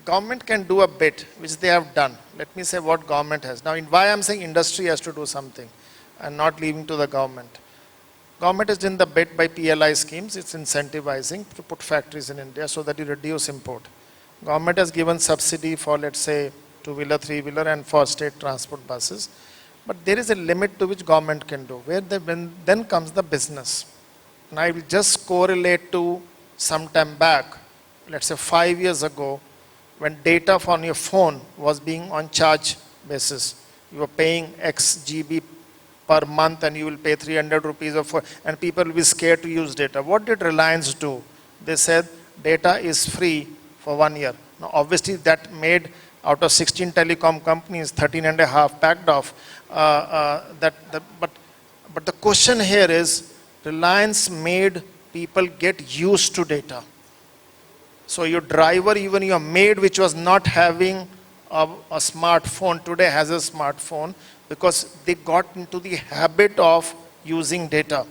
government can do a bit, which they have done. Let me say what government has. Now, why I'm saying industry has to do something and not leaving to the government. Government is in the bit by PLI schemes. It's incentivizing to put factories in India so that you reduce import. Government has given subsidy for, let's say, two-wheeler, three-wheeler, and for state transport buses. But there is a limit to which government can do. Then comes the business. And I will just correlate to some time back, let's say 5 years ago, when data on your phone was being on charge basis. You were paying X GB per month and you will pay 300 rupees and people will be scared to use data. What did Reliance do? They said data is free for 1 year. Now obviously that made out of 16 telecom companies, 13 and a half packed off. But the question here is, Reliance made people get used to data. So your driver, even your maid, which was not having a smartphone, today has a smartphone because they got into the habit of using data.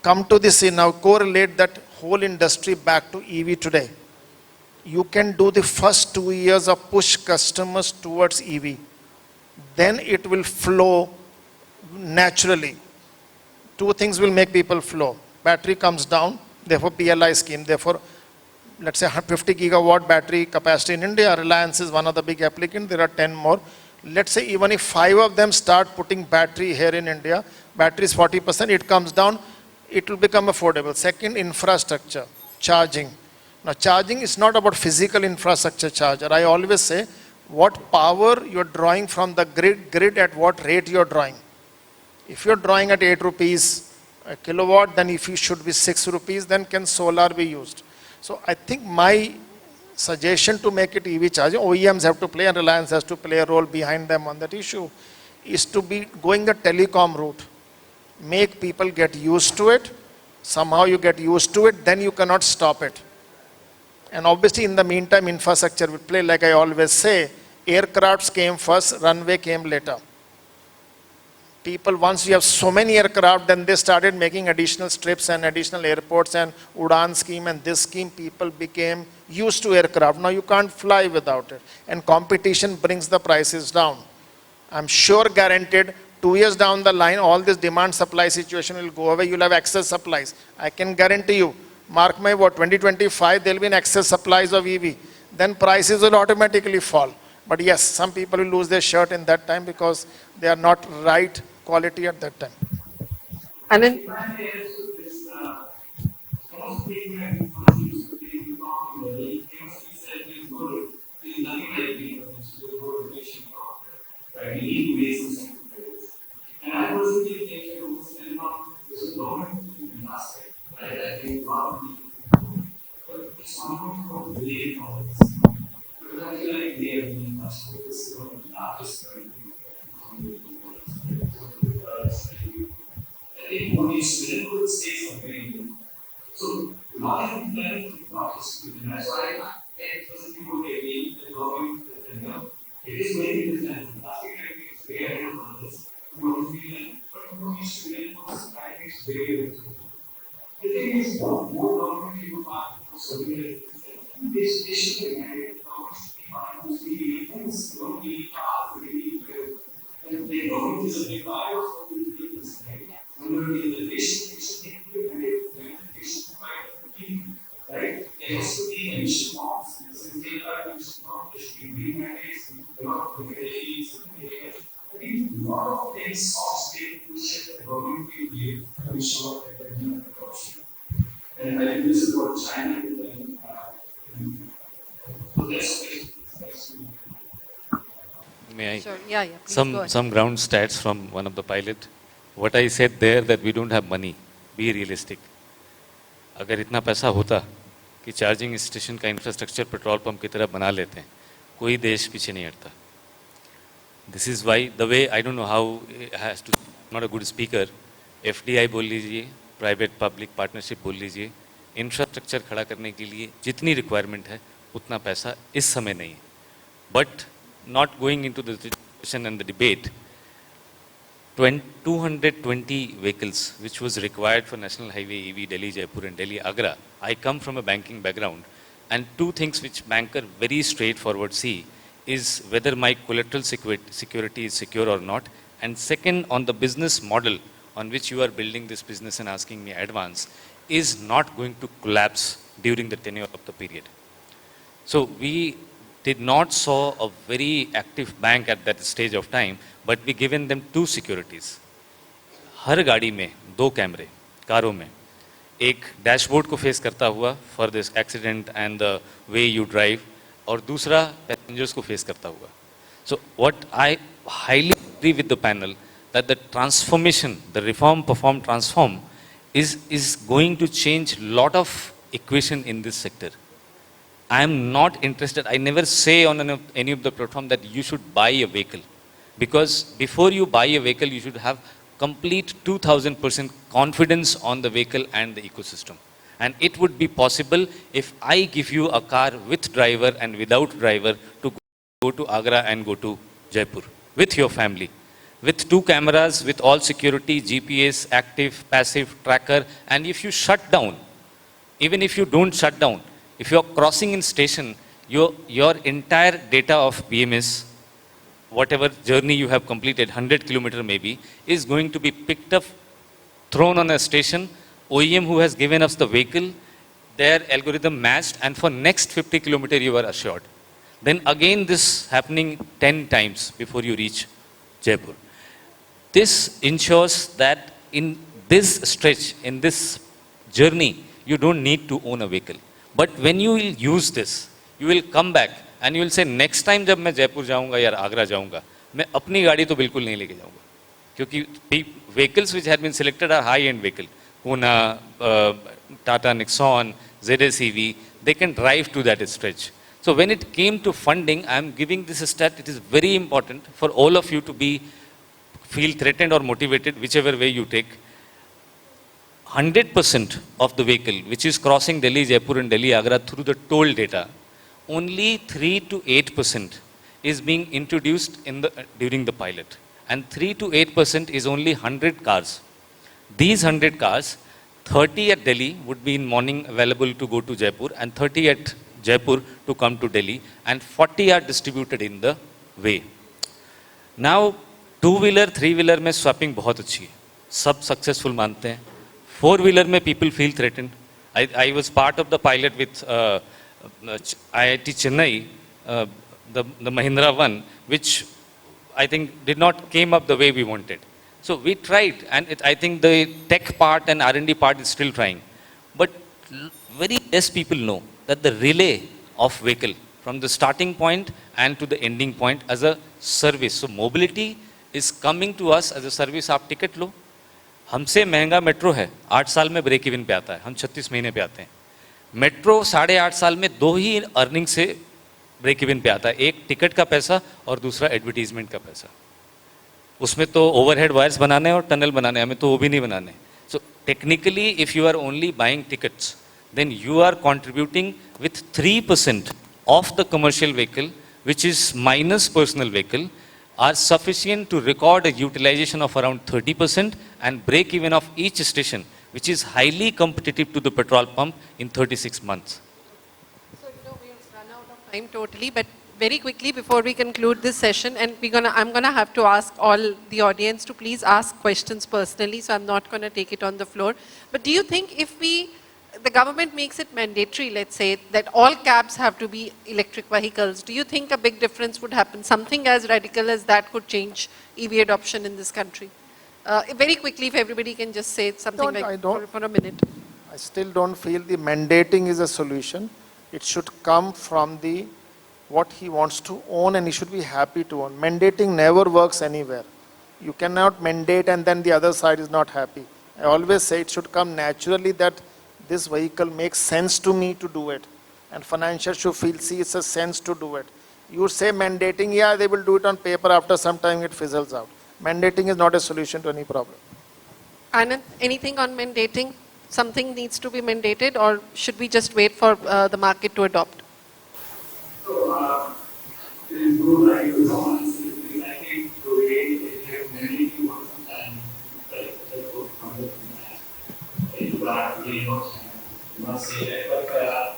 Come to this, now correlate that whole industry back to EV today. You can do the first 2 years of push customers towards EV. Then it will flow naturally. Two things will make people flow. Battery comes down, therefore PLI scheme, therefore let's say 50 gigawatt battery capacity in India. Reliance is one of the big applicants. There are 10 more. Let's say even if 5 of them start putting battery here in India, battery is 40%, it comes down, it will become affordable. Second, infrastructure, charging. Now charging is not about physical infrastructure charger. I always say what power you're drawing from the grid at what rate you're drawing. If you're drawing at 8 rupees a kilowatt, then if it should be 6 rupees, then can solar be used? So I think my suggestion to make it EV charging, OEMs have to play and Reliance has to play a role behind them on that issue, is to be going the telecom route. Make people get used to it. Somehow you get used to it, then you cannot stop it. And obviously in the meantime, infrastructure will play. Like I always say, aircrafts came first, runway came later. People, once you have so many aircraft, then they started making additional strips and additional airports and Udan scheme and this scheme, people became used to aircraft. Now you can't fly without it. And competition brings the prices down. I'm sure guaranteed 2 years down the line, all this demand supply situation will go away. You'll have excess supplies. I can guarantee you, mark my word, 2025, there'll be an excess supplies of EV. Then prices will automatically fall. But yes, some people will lose their shirt in that time because they are not right quality at that time. And then May I? sure, yeah, please go ahead. Some ground stats from one of the pilot. What I said there that we don't have money. Be realistic. अगर इतना पैसा होता कि charging station का infrastructure petrol pump की तरह बना लेते हैं, कोई देश पीछे नहीं हटता. This is why the way I don't know how it has to. Not a good speaker. FDI बोल लीजिए, प्राइवेट पब्लिक पार्टनरशिप बोल लीजिए, इंफ्रास्ट्रक्चर खड़ा करने के लिए जितनी रिक्वायरमेंट है उतना पैसा इस समय नहीं है. But not going into the discussion and the debate, 220 vehicles which was required for National Highway EV Delhi Jaipur and Delhi Agra. I come from a banking background. And two things which banker very straightforward see is whether my collateral security is secure or not. And second, on the business model on which you are building this business and asking me advance is not going to collapse during the tenure of the period. So we did not saw a very active bank at that stage of time, but we given them two securities. हर गाड़ी में दो कैमरे, कारों में, एक dashboard को face करता हुआ for this accident and the way you drive, और दूसरा पैसेंजर्स को फेस करता हुआ. So what I highly agree with the panel that the transformation, the reform, perform, transform is going to change lot of equation in this sector. I am not interested, I never say on any of the platform that you should buy a vehicle, because before you buy a vehicle, you should have complete 2000% confidence on the vehicle and the ecosystem. And it would be possible if I give you a car with driver and without driver to go to Agra and go to Jaipur with your family, with two cameras, with all security, GPS, active, passive, tracker. And if you shut down, even if you don't shut down, if you're crossing in station, your entire data of BMS, whatever journey you have completed, 100 kilometer maybe, is going to be picked up, thrown on a station, OEM who has given us the vehicle, their algorithm matched, and for next 50 kilometer you are assured. Then again this happening 10 times before you reach Jaipur. This ensures that in this stretch, in this journey, you don't need to own a vehicle. But when you will use this, you will come back and you will say, next time जब मैं जयपुर जाऊंगा या आगरा जाऊंगा, मैं अपनी गाड़ी तो बिल्कुल नहीं लेके जाऊंगा, क्योंकि vehicles which have been selected are high-end vehicle, Puna, Tata Nexon, ZS EV, they can drive to that stretch. So when it came to funding, I am giving this stat. It is very important for all of you to feel threatened or motivated, whichever way you take. 100% of the vehicle which is crossing Delhi, Jaipur and Delhi, Agra through the toll data, only 3 to 8% is being introduced during the pilot. And 3 to 8% is only 100 cars. These 100 cars, 30 at Delhi would be in morning available to go to Jaipur, and 30 at Jaipur to come to Delhi, and 40 are distributed in the way. Now, two-wheeler, three-wheeler में swapping बहुत अच्छी है, सब successful मानते हैं. Four-wheeler में people feel threatened. I was part of the pilot with IIT Chennai, the Mahindra one, which I think did not came up the way we wanted. So we tried, and I think the tech part and R&D part is still trying. But very less people know that the relay of vehicle from the starting point and to the ending point as a service. So mobility is coming to us as a service. आप ticket लो, हमसे महंगा metro है, 8 साल में break even पे आता है, हम 36 महीने पे आते हैं. मेट्रो 8.5 साल में 2 ही अर्निंग से ब्रेक इवन पे आता है, एक टिकट का पैसा और दूसरा एडवर्टीजमेंट का पैसा. उसमें तो ओवरहेड वायर्स बनाने और टनल बनाने, हमें तो वो भी नहीं बनाने. So technically if you are only buying tickets, then you are contributing with 3% of the commercial vehicle, which is minus personal vehicle, are sufficient to record a utilization of around 30% and break even of each station, which is highly competitive to the petrol pump in 36 months. So, we've run out of time totally, but very quickly before we conclude this session, and I'm gonna have to ask all the audience to please ask questions personally, so I'm not gonna take it on the floor. But do you think if the government makes it mandatory, let's say, that all cabs have to be electric vehicles, do you think a big difference would happen? Something as radical as that could change EV adoption in this country? Very quickly, if everybody can just say something for a minute. I still don't feel the mandating is a solution. It should come from what he wants to own, and he should be happy to own. Mandating never works anywhere. You cannot mandate and then the other side is not happy. I always say it should come naturally that this vehicle makes sense to me to do it, and financiers should see it's a sense to do it. You say mandating, yeah, they will do it on paper, after some time it fizzles out. Mandating is not a solution to any problem. Anand, anything on mandating? Something needs to be mandated, or should we just wait for the market to adopt? So, it is good, like, I think the way it has mandating works sometimes, like, from the must say that, but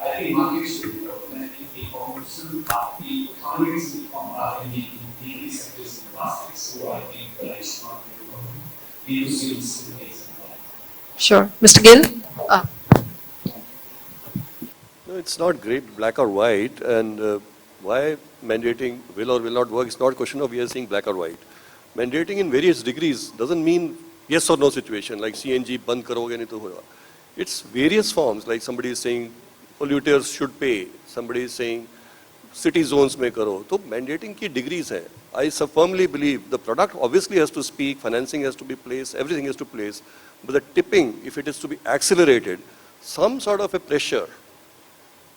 I I think markets should be open if the competition of the economics in the sectors in the past. So I think it should not be a problem. We will see this in the case of that. Sure. Mr. Gill? No, it's not great black or white, and why mandating will or will not work, it's not a question of we are saying black or white. Mandating in various degrees doesn't mean yes or no situation, like CNG band karoge nahi to hoga. It's various forms, like somebody is saying polluters should pay, somebody is saying city zones mein karo. So mandating ki degrees hai. I firmly believe the product obviously has to speak, financing has to be placed, everything has to place, but the tipping, if it is to be accelerated, some sort of a pressure,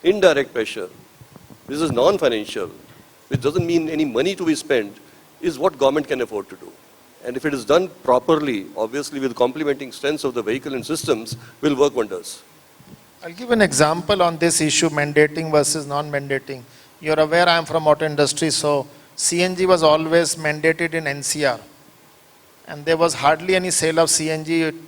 indirect pressure, this is non-financial, which doesn't mean any money to be spent, is what government can afford to do. And if it is done properly, obviously with complementing strengths of the vehicle and systems, will work wonders. I'll give an example on this issue, mandating versus non-mandating. You're aware I am from auto industry, so CNG was always mandated in NCR. And there was hardly any sale of CNG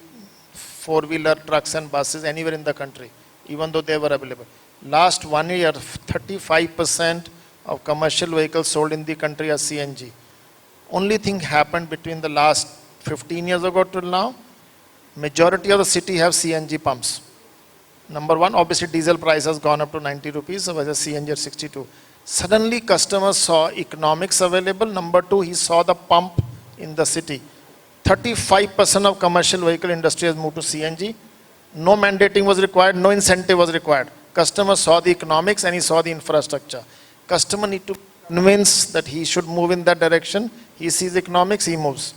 four-wheeler trucks and buses anywhere in the country, even though they were available. Last 1 year, 35% of commercial vehicles sold in the country are CNG. Only thing happened between the last 15 years ago till now, majority of the city have CNG pumps. Number one, obviously diesel price has gone up to 90 rupees, so whereas CNG at 62. Suddenly customers saw economics available. Number two, he saw the pump in the city. 35% of commercial vehicle industry has moved to CNG. No mandating was required, no incentive was required. Customer saw the economics and he saw the infrastructure. Customer need to convince that he should move in that direction. He sees economics, he moves.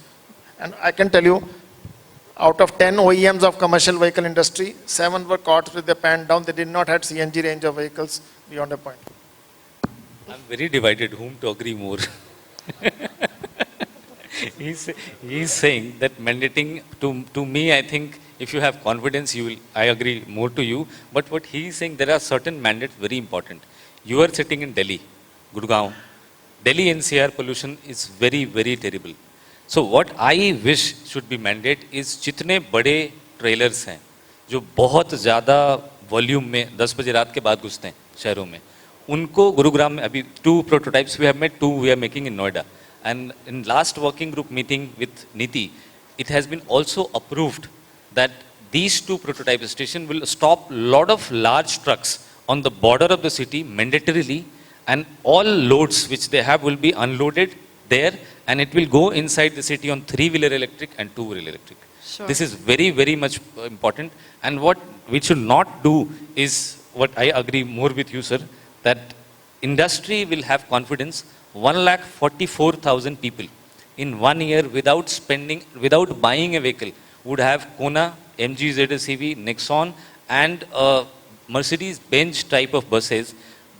And I can tell you, out of 10 OEMs of commercial vehicle industry, 7 were caught with their pants down. They did not have CNG range of vehicles beyond a point. I'm very divided whom to agree more. he's saying that mandating, to me, I think if you have confidence, I agree more to you. But what he is saying, there are certain mandates very important. You are sitting in Delhi, Gurugram. Delhi NCR pollution is very, very terrible. So what I wish should be mandate is जितने बड़े trailers हैं, जो बहुत ज़्यादा volume में 10 बजे रात के बाद घुसते हैं शहरों में, उनको गुरुग्राम में अभी 2 prototypes we have made, 2 we are making in Noida. And in last working group meeting with NITI, it has been also approved that these 2 prototype stations will stop lot of large trucks on the border of the city mandatorily, and all loads which they have will be unloaded there, and it will go inside the city on 3-wheeler electric and 2-wheeler electric. Sure. This is very, very much important. And what we should not do is, what I agree more with you, sir, that industry will have confidence. 1,44,000 people in 1 year without buying a vehicle would have Kona, MG ZSEV, Nexon and Mercedes-Benz type of buses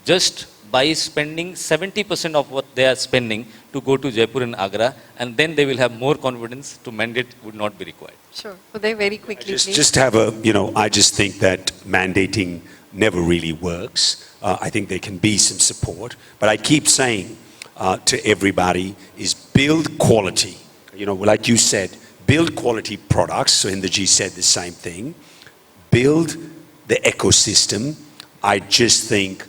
just by spending 70% of what they are spending to go to Jaipur and Agra, and then they will have more confidence to mandate would not be required. Sure. So they very quickly, please. Just have a, I just think that mandating never really works. I think there can be some support, but I keep saying to everybody is build quality. Like you said, build quality products. So Inderji said the same thing. Build the ecosystem. I just think,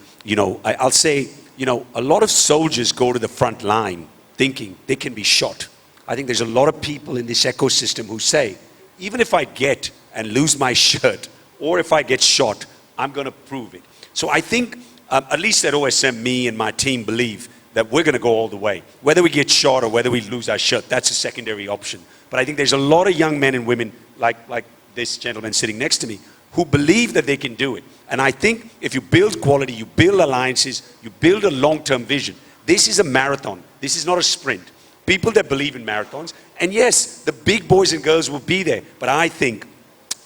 I'll say, a lot of soldiers go to the front line thinking they can be shot. I think there's a lot of people in this ecosystem who say, even if I get and lose my shirt, or if I get shot, I'm going to prove it. So I think, at least at OSM, me and my team believe that we're going to go all the way. Whether we get shot or whether we lose our shirt, that's a secondary option. But I think there's a lot of young men and women, like this gentleman sitting next to me, who believe that they can do it. And I think if you build quality, you build alliances, you build a long-term vision. This is a marathon. This is not a sprint. People that believe in marathons, and yes, the big boys and girls will be there, but I think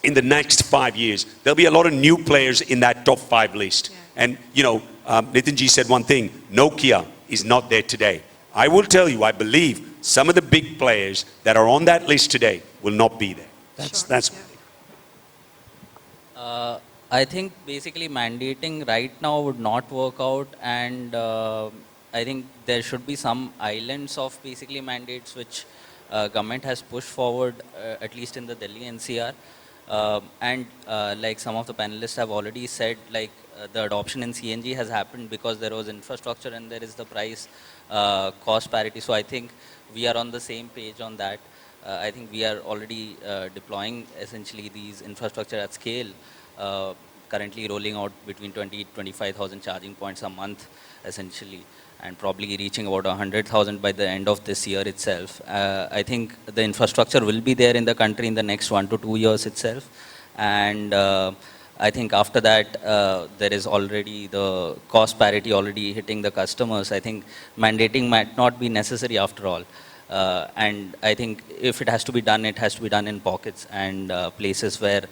in the next 5 years, there'll be a lot of new players in that top 5 list. Yeah. And, Nitin said one thing, Nokia is not there today. I will tell you, I believe some of the big players that are on that list today will not be there. That's yeah. I think basically mandating right now would not work out, and I think there should be some islands of basically mandates which government has pushed forward, at least in the Delhi NCR. Like some of the panelists have already said, like the adoption in CNG has happened because there was infrastructure and there is the price cost parity. So I think we are on the same page on that. I think we are already deploying essentially these infrastructure at scale, currently rolling out between 20,000-25,000 charging points a month essentially, and probably reaching about 100,000 by the end of this year itself. I think the infrastructure will be there in the country in the next 1 to 2 years itself. And I think after that, there is already the cost parity already hitting the customers. I think mandating might not be necessary after all. And I think if it has to be done, it has to be done in pockets and places where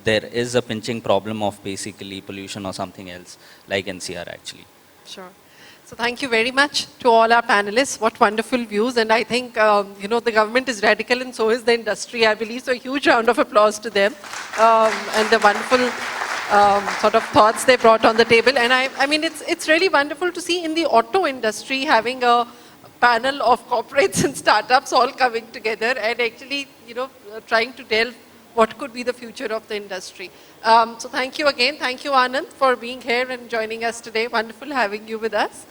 there is a pinching problem of basically pollution or something else, like NCR actually. Sure. So thank you very much to all our panelists. What wonderful views. And I think, the government is radical and so is the industry, I believe. So a huge round of applause to them and the wonderful sort of thoughts they brought on the table. And I mean, it's really wonderful to see in the auto industry having a panel of corporates and startups all coming together and actually, trying to delve what could be the future of the industry. So thank you again. Thank you, Anand, for being here and joining us today. Wonderful having you with us.